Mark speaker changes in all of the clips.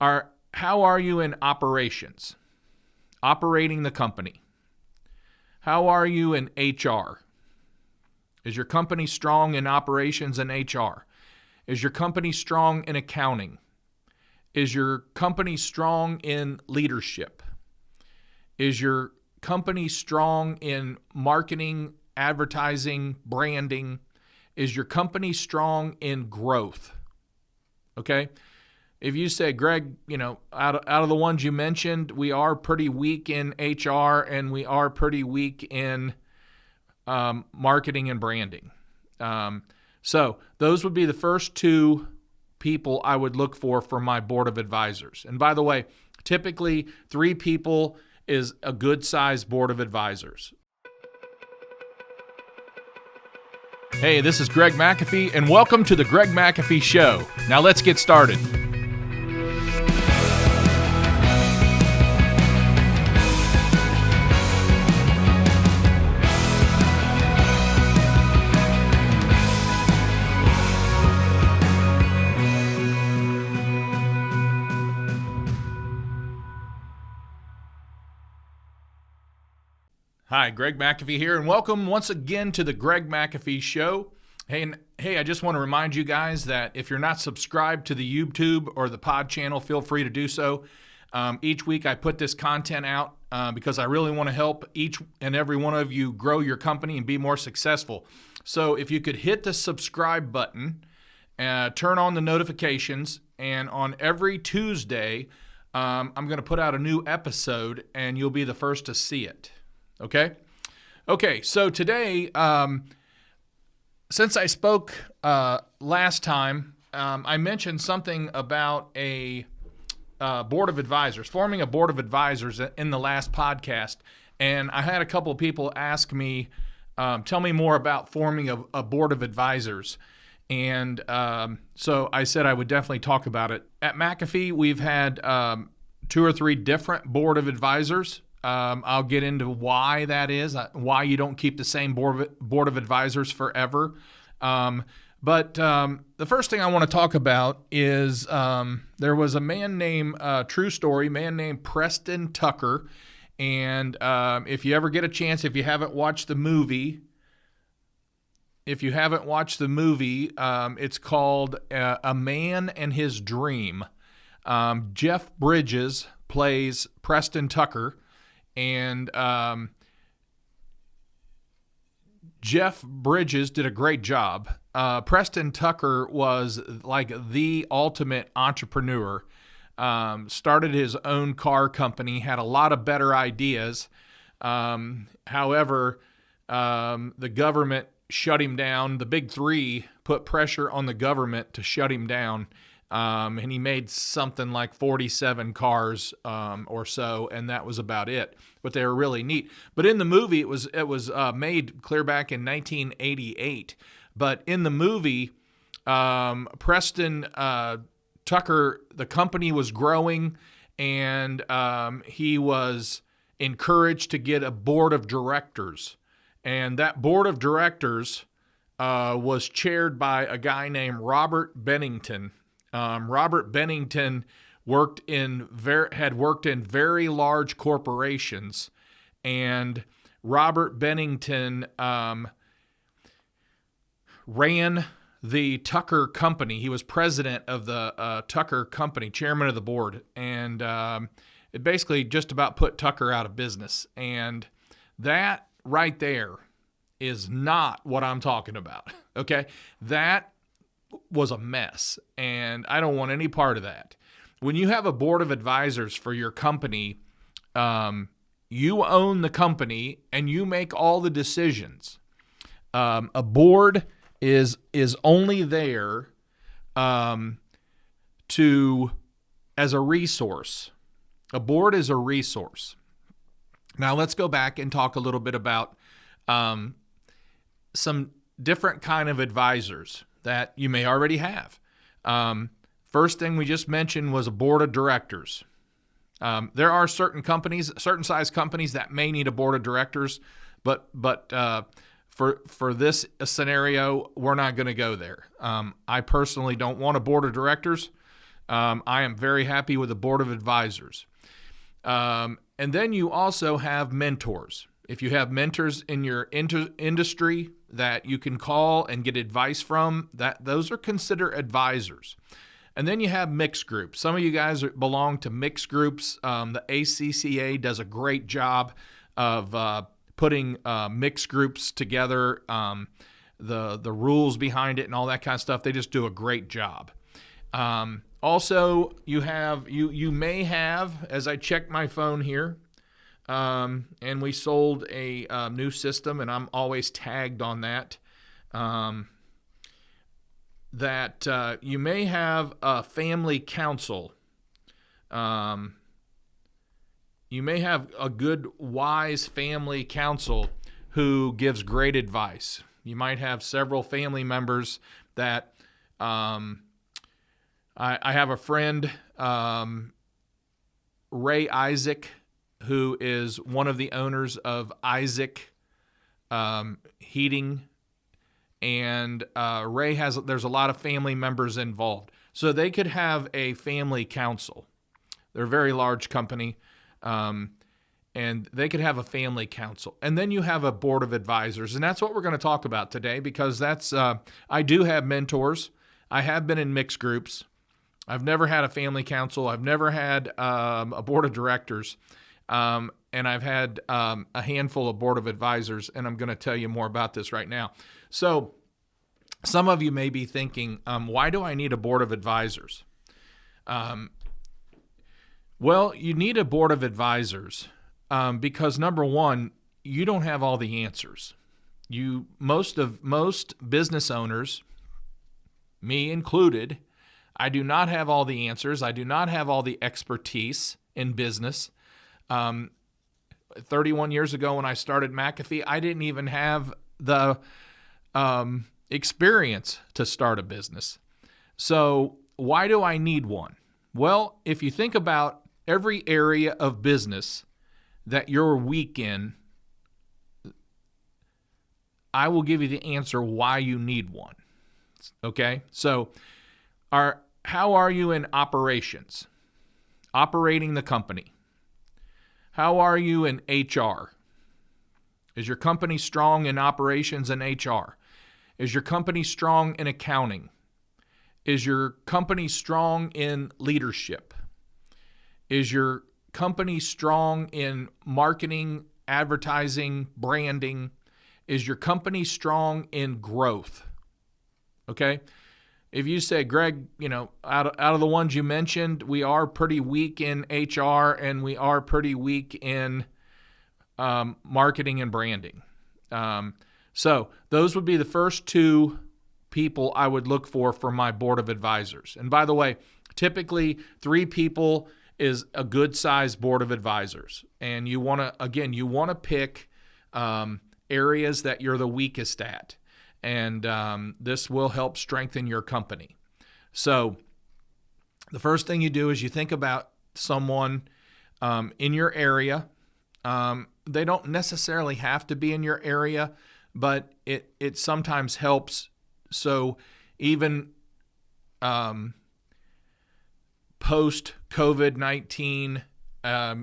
Speaker 1: How are you in operations? Operating the company. How are you in HR? Is your company strong in operations and HR? Is your company strong in accounting? Is your company strong in leadership? Is your company strong in marketing, advertising, branding? Is your company strong in growth? Okay? If you say, Greg, out of the ones you mentioned, we are pretty weak in HR and we are pretty weak in marketing and branding. So those would be the first two people I would look for my board of advisors. And by the way, typically 3 people is a good-sized board of advisors. Hey, this is Greg McAfee, and welcome to the Greg McAfee Show. Now let's get started. Hi, Greg McAfee here, and welcome once again to the Greg McAfee Show. Hey, I just want to remind you guys that if you're not subscribed to the YouTube or the pod channel, feel free to do so. Each week I put this content out because I really want to help each and every one of you grow your company and be more successful. So if you could hit the subscribe button, turn on the notifications, and on every Tuesday, I'm going to put out a new episode, and you'll be the first to see it. Okay, so today, since I spoke last time, I mentioned something about a board of advisors, forming a board of advisors in the last podcast, and I had a couple of people ask me, tell me more about forming a board of advisors, and so I said I would definitely talk about it. At McAfee, we've had 2 or 3 different board of advisors. I'll get into why that is, why you don't keep the same board of advisors forever. But the first thing I want to talk about is there was a man named, true story, man named Preston Tucker. And if you ever get a chance, if you haven't watched the movie, it's called A Man and His Dream. Jeff Bridges plays Preston Tucker. And Jeff Bridges did a great job. Preston Tucker was like the ultimate entrepreneur. Started his own car company, had a lot of better ideas. However, the government shut him down. The big 3 put pressure on the government to shut him down. And he made something like 47 cars or so, and that was about it. But they were really neat. But in the movie, it was made clear back in 1988. But in the movie, Preston Tucker, the company was growing, and he was encouraged to get a board of directors. And that board of directors was chaired by a guy named Robert Bennington. Robert Bennington had worked in very large corporations, and Robert Bennington ran the Tucker Company. He was president of the Tucker Company, chairman of the board, and it basically just about put Tucker out of business. And that right there is not what I'm talking about, okay? That was a mess, and I don't want any part of that. When you have a board of advisors for your company, you own the company and you make all the decisions. A board is only there as a resource. A board is a resource. Now let's go back and talk a little bit about some different kind of advisors that you may already have. First thing we just mentioned was a board of directors. There are certain size companies that may need a board of directors, but for this scenario, we're not going to go there. I personally don't want a board of directors. I am very happy with the board of advisors. And then you also have mentors. If you have mentors in your industry that you can call and get advice from, those are considered advisors. And then you have mixed groups. Some of you guys belong to mixed groups. The ACCA does a great job of putting mixed groups together, the rules behind it and all that kind of stuff. They just do a great job. Also, you may have, as I check my phone here, and we sold a new system, and I'm always tagged on that. That you may have a family counsel. You may have a good, wise family counsel who gives great advice. You might have several family members that I have a friend, Ray Isaac, who is one of the owners of Isaac Heating. And Ray there's a lot of family members involved. So they could have a family council. They're a very large company. And they could have a family council. And then you have a board of advisors. And that's what we're going to talk about today, because I do have mentors. I have been in mixed groups. I've never had a family council. I've never had a board of directors. And I've had a handful of board of advisors, and I'm going to tell you more about this right now. So some of you may be thinking, why do I need a board of advisors? Well, you need a board of advisors because, number one, you don't have all the answers. Most business owners, me included, I do not have all the answers. I do not have all the expertise in business. 31 years ago when I started McAfee, I didn't even have the experience to start a business. So why do I need one? Well, if you think about every area of business that you're weak in, I will give you the answer why you need one. Okay? So how are you in operations? Operating the company. How are you in HR? Is your company strong in operations and HR? Is your company strong in accounting? Is your company strong in leadership? Is your company strong in marketing, advertising, branding? Is your company strong in growth? Okay? If you say, Greg, out of the ones you mentioned, we are pretty weak in HR and we are pretty weak in marketing and branding. So those would be the first two people I would look for my board of advisors. And by the way, typically 3 people is a good sized board of advisors. And you want to pick areas that you're the weakest at. And this will help strengthen your company. So the first thing you do is you think about someone in your area. They don't necessarily have to be in your area, but it sometimes helps. So even post COVID-19,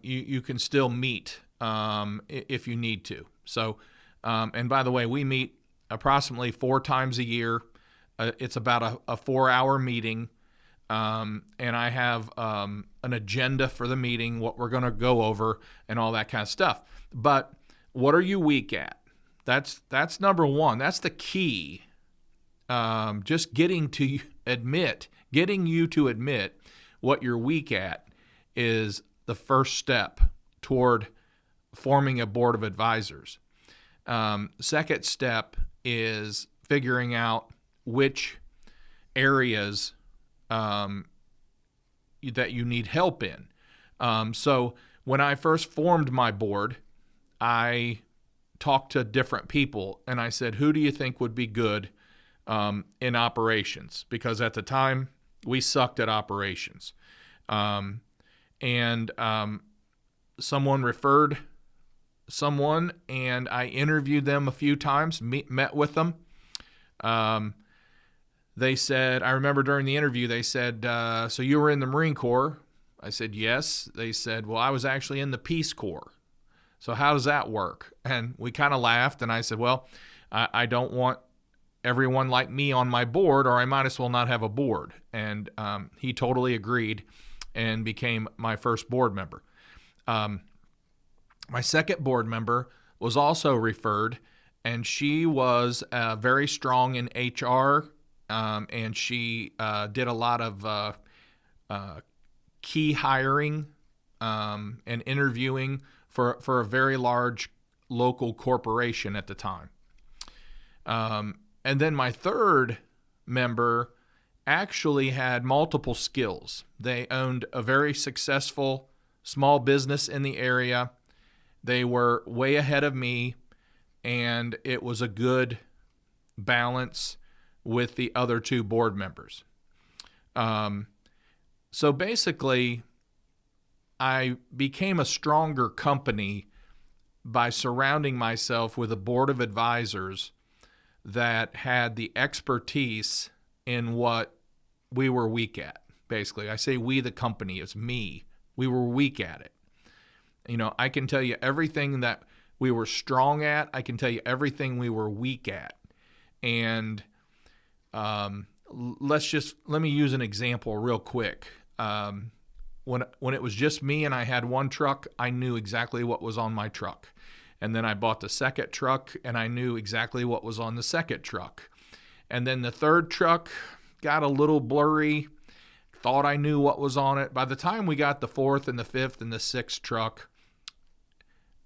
Speaker 1: you can still meet if you need to. So, and by the way, we meet approximately 4 times a year. It's about a 4-hour meeting. And I have an agenda for the meeting, what we're going to go over and all that kind of stuff. But what are you weak at? That's number one. That's the key. Just getting you to admit what you're weak at is the first step toward forming a board of advisors. Second step is figuring out which areas that you need help in. So when I first formed my board, I talked to different people and I said, who do you think would be good in operations? Because at the time we sucked at operations. And someone referred someone and I interviewed them a few times, met with them. they said, I remember during the interview, they said, so you were in the Marine Corps? I said, yes. They said, well, I was actually in the Peace Corps. So how does that work? And we kind of laughed, and I said, well, I don't want everyone like me on my board, or I might as well not have a board. And he totally agreed and became my first board member. My second board member was also referred, and she was very strong in HR, and she did a lot of key hiring and interviewing for a very large local corporation at the time. And then my third member actually had multiple skills. They owned a very successful small business in the area. They were way ahead of me, and it was a good balance with the other two board members. So basically, I became a stronger company by surrounding myself with a board of advisors that had the expertise in what we were weak at. Basically, I say we, the company, is me. We were weak at it. You know, I can tell you everything that we were strong at. I can tell you everything we were weak at. And let me use an example real quick. When it was just me and I had one truck, I knew exactly what was on my truck. And then I bought the second truck, and I knew exactly what was on the second truck. And then the third truck got a little blurry, thought I knew what was on it. By the time we got the fourth and the fifth and the sixth truck,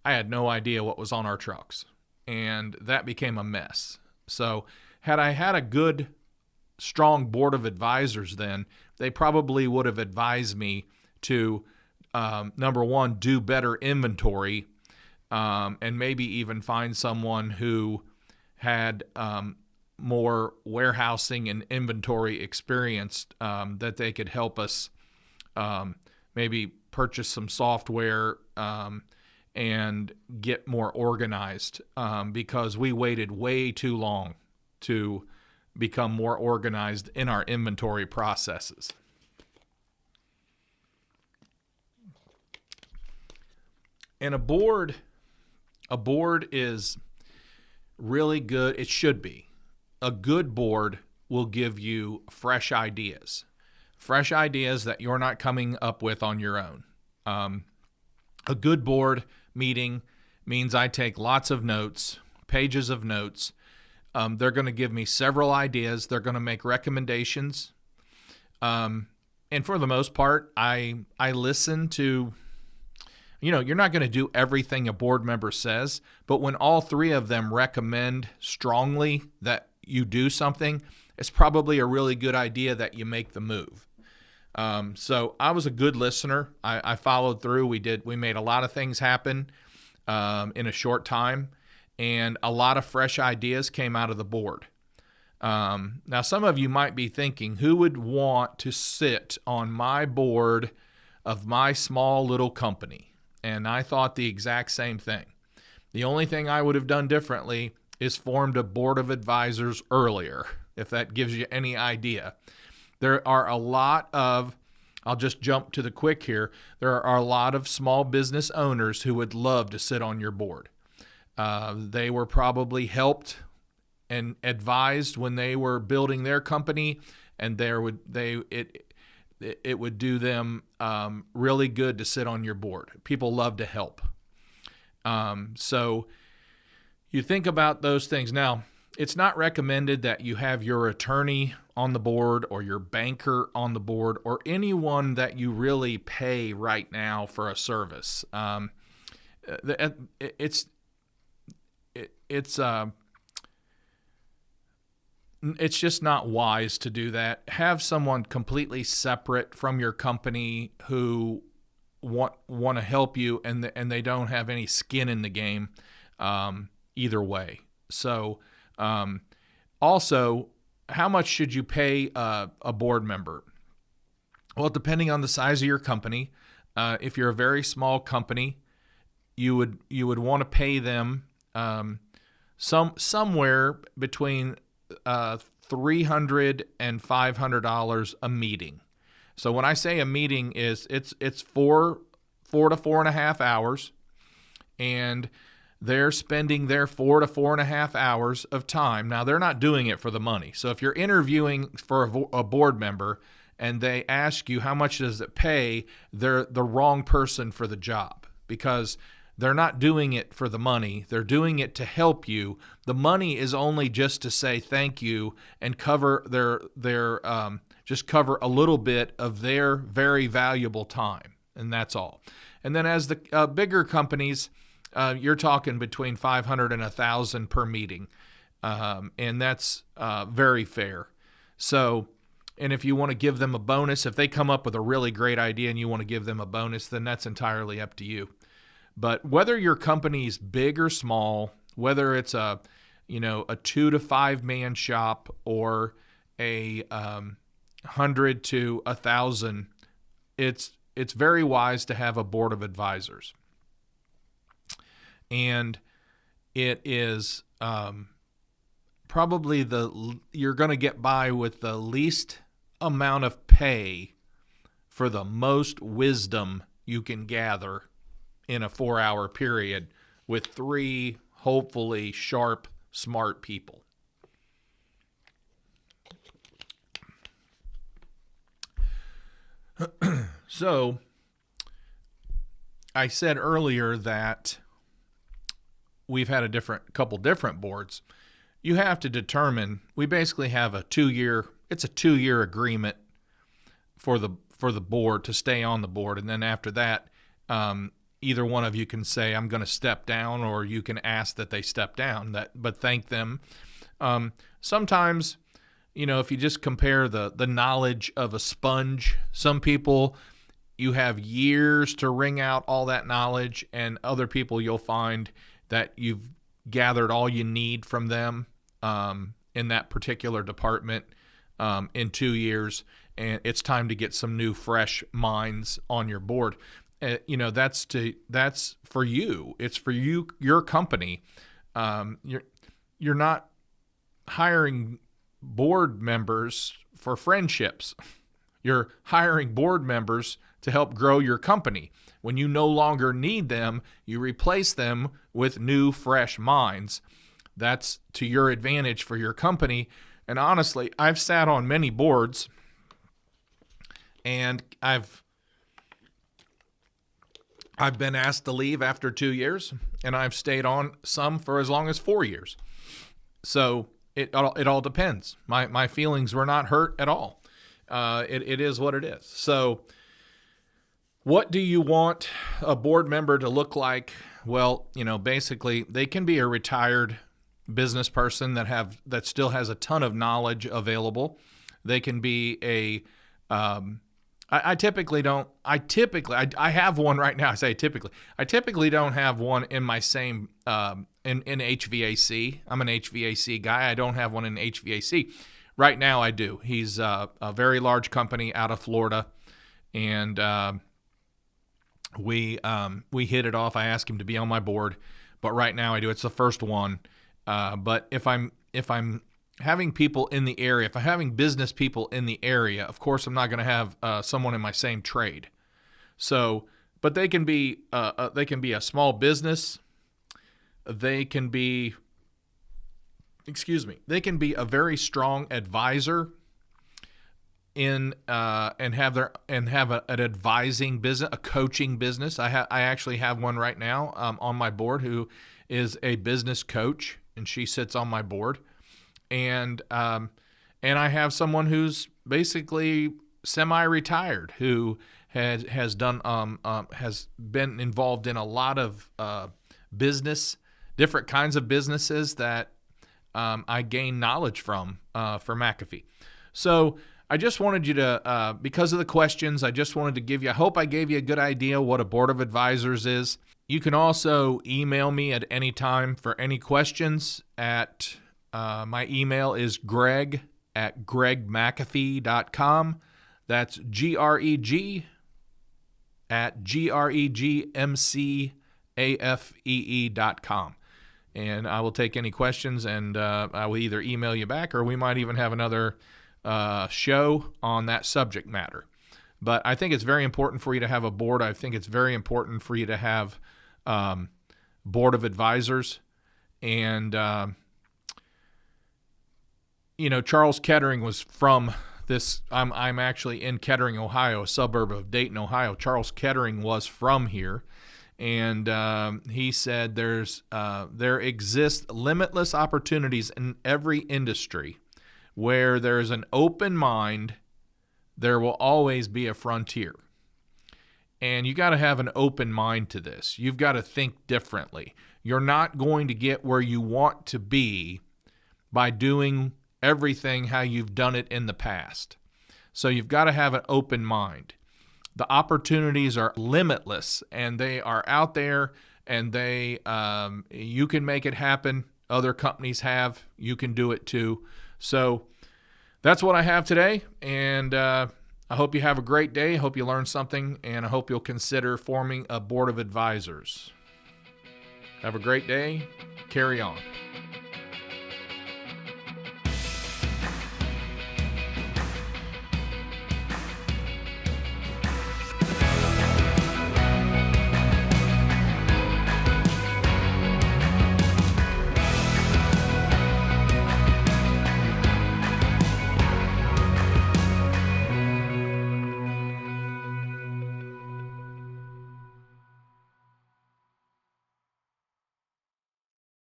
Speaker 1: I had no idea what was on our trucks. And that became a mess. So had I had a good, strong board of advisors then, they probably would have advised me to, number one, do better inventory, and maybe even find someone who had more warehousing and inventory experience, that they could help us maybe purchase some software and get more organized, because we waited way too long to become more organized in our inventory processes. And a board is really good. It should be. A good board will give you fresh ideas that you're not coming up with on your own. A good board meeting means I take lots of notes, pages of notes. They're going to give me several ideas. They're going to make recommendations. And for the most part, I listen to, you're not going to do everything a board member says, but when all three of them recommend strongly that you do something, it's probably a really good idea that you make the move. So I was a good listener. I followed through. We made a lot of things happen in a short time, and a lot of fresh ideas came out of the board. Now, some of you might be thinking, who would want to sit on my board of my small little company? And I thought the exact same thing. The only thing I would have done differently is formed a board of advisors earlier, if that gives you any idea. There are a lot of, I'll just jump to the quick here, there are a lot of small business owners who would love to sit on your board. They were probably helped and advised when they were building their company, and it would do them really good to sit on your board. People love to help. So you think about those things. Now, it's not recommended that you have your attorney on the board or your banker on the board or anyone that you really pay right now for a service. It's just not wise to do that. Have someone completely separate from your company who want to help you, and they don't have any skin in the game either way. So also, how much should you pay a board member? Well, depending on the size of your company, if you're a very small company, you would want to pay them somewhere between $300 and $500 a meeting. So when I say a meeting, it's 4 to 4.5 hours, and they're spending their 4 to 4.5 hours of time. Now, they're not doing it for the money. So if you're interviewing for a board member and they ask you how much does it pay, they're the wrong person for the job, because they're not doing it for the money. They're doing it to help you. The money is only just to say thank you and cover their just cover a little bit of their very valuable time, and that's all. And then as the bigger companies, you're talking between 500 and 1,000 per meeting, and that's very fair. So, and if you want to give them a bonus, if they come up with a really great idea and you want to give them a bonus, then that's entirely up to you. But whether your company's big or small, whether it's a 2 to 5 man shop or a 100 to 1,000, it's very wise to have a board of advisors. And it is probably you're going to get by with the least amount of pay for the most wisdom you can gather in a 4-hour period with 3 hopefully sharp, smart people. So I said earlier that we've had a couple different boards. You have to determine, we basically have a 2-year agreement for the board to stay on the board. And then after that, either one of you can say, I'm going to step down, or you can ask that they step down, but thank them. Sometimes, if you just compare the knowledge of a sponge, some people, you have years to wring out all that knowledge, and other people you'll find that you've gathered all you need from them in that particular department in 2 years, and it's time to get some new, fresh minds on your board. That's for you. It's for you, your company. You're not hiring board members for friendships. You're hiring board members to help grow your company. When you no longer need them, you replace them with new, fresh minds. That's to your advantage for your company. And honestly, I've sat on many boards, and I've been asked to leave after 2 years, and I've stayed on some for as long as 4 years. So it all depends. My feelings were not hurt at all. It is what it is. So what do you want a board member to look like? Well, basically they can be a retired business person that still has a ton of knowledge available. They can be I have one right now. I say typically. I typically don't have one in my same in HVAC. I'm an HVAC guy. I don't have one in HVAC. Right now I do. He's a very large company out of Florida, and we hit it off. I asked him to be on my board, but right now I do. It's the first one. But if I'm having people in the area, if I'm having business people in the area, of course I'm not going to have someone in my same trade. So, but they can be a small business. They can be a very strong advisor and have an advising business, a coaching business. I actually have one right now on my board who is a business coach, and she sits on my board. And I have someone who's basically semi-retired, who has been involved in a lot of different kinds of businesses that I gain knowledge from for McAfee. So I just wanted you to, because of the questions, I just wanted to give you, I hope I gave you a good idea what a board of advisors is. You can also email me at any time for any questions at my email is greg@gregmcafee.com. That's greg@gregmcafee.com. and I will take any questions, and I will either email you back, or we might even have another show on that subject matter. But I think it's very important for you to have a board. I think it's very important for you to have board of advisors. And, Charles Kettering was from this. I'm actually in Kettering, Ohio, a suburb of Dayton, Ohio. Charles Kettering was from here. And he said there exist limitless opportunities in every industry. Where there's an open mind, there will always be a frontier. And you got to have an open mind to this. You've got to think differently. You're not going to get where you want to be by doing everything how you've done it in the past. So you've got to have an open mind. The opportunities are limitless, and they are out there, and you can make it happen. Other companies have. You can do it too. So that's what I have today, and I hope you have a great day. I hope you learned something, and I hope you'll consider forming a board of advisors. Have a great day. Carry on.